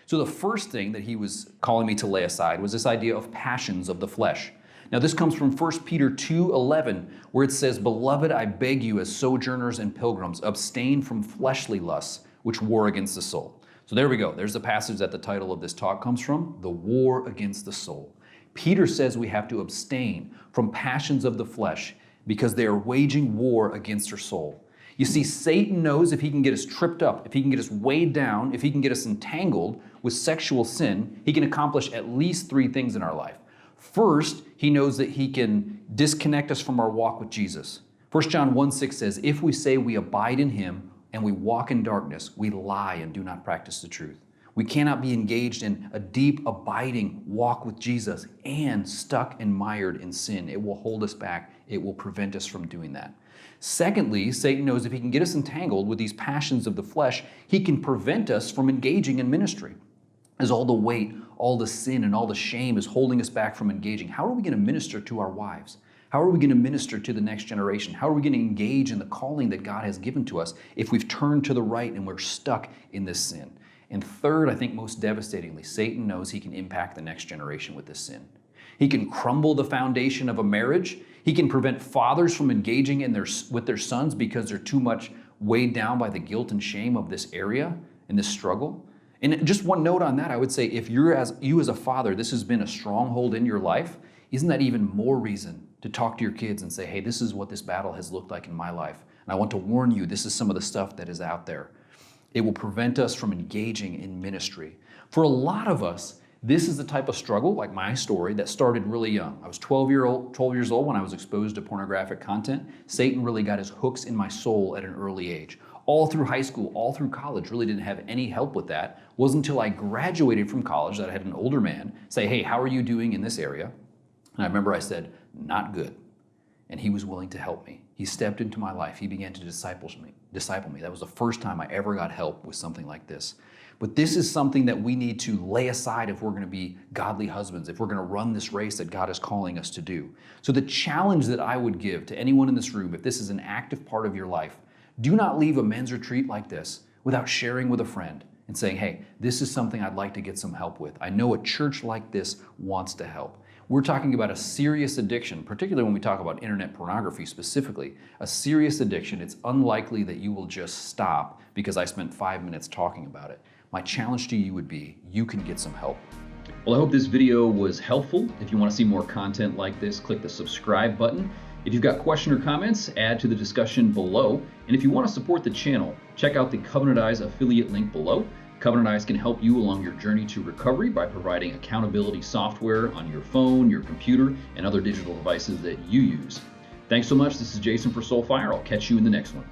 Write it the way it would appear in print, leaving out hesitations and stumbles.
So the first thing that he was calling me to lay aside was this idea of passions of the flesh. Now this comes from 1 Peter 2:11, where it says, "Beloved, I beg you as sojourners and pilgrims, abstain from fleshly lusts, which war against the soul." So there we go. There's the passage that the title of this talk comes from, the war against the soul. Peter says we have to abstain from passions of the flesh because they are waging war against our soul. You see, Satan knows if he can get us tripped up, if he can get us weighed down, if he can get us entangled with sexual sin, he can accomplish at least three things in our life. First, he knows that he can disconnect us from our walk with Jesus. 1 John 1:6 says, "If we say we abide in him and we walk in darkness, we lie and do not practice the truth." We cannot be engaged in a deep, abiding walk with Jesus and stuck and mired in sin. It will hold us back. It will prevent us from doing that. Secondly, Satan knows if he can get us entangled with these passions of the flesh, he can prevent us from engaging in ministry. As all the weight, all the sin, and all the shame is holding us back from engaging, how are we going to minister to our wives? How are we going to minister to the next generation? How are we going to engage in the calling that God has given to us if we've turned to the right and we're stuck in this sin? And third, I think most devastatingly, Satan knows he can impact the next generation with this sin. He can crumble the foundation of a marriage. He can prevent fathers from engaging with their sons because they're too much weighed down by the guilt and shame of this area and this struggle. And just one note on that, I would say if you as a father, this has been a stronghold in your life, isn't that even more reason to talk to your kids and say, hey, this is what this battle has looked like in my life. And I want to warn you, this is some of the stuff that is out there. It will prevent us from engaging in ministry. For a lot of us, this is the type of struggle, like my story, that started really young. I was 12 years old when I was exposed to pornographic content. Satan really got his hooks in my soul at an early age. All through high school, all through college, really didn't have any help with that. It wasn't until I graduated from college that I had an older man say, hey, how are you doing in this area? And I remember I said, not good. And he was willing to help me. He stepped into my life. He began to disciple me. That was the first time I ever got help with something like this. But this is something that we need to lay aside if we're going to be godly husbands, if we're going to run this race that God is calling us to do. So the challenge that I would give to anyone in this room, if this is an active part of your life, do not leave a men's retreat like this without sharing with a friend and saying, hey, this is something I'd like to get some help with. I know a church like this wants to help. We're talking about a serious addiction, particularly when we talk about internet pornography specifically, a serious addiction. It's unlikely that you will just stop because I spent 5 minutes talking about it. My challenge to you would be, you can get some help. Well, I hope this video was helpful. If you want to see more content like this, click the subscribe button. If you've got questions or comments, add to the discussion below. And if you want to support the channel, check out the Covenant Eyes affiliate link below. Covenant Eyes can help you along your journey to recovery by providing accountability software on your phone, your computer, and other digital devices that you use. Thanks so much. This is Jason for Soulfire. I'll catch you in the next one.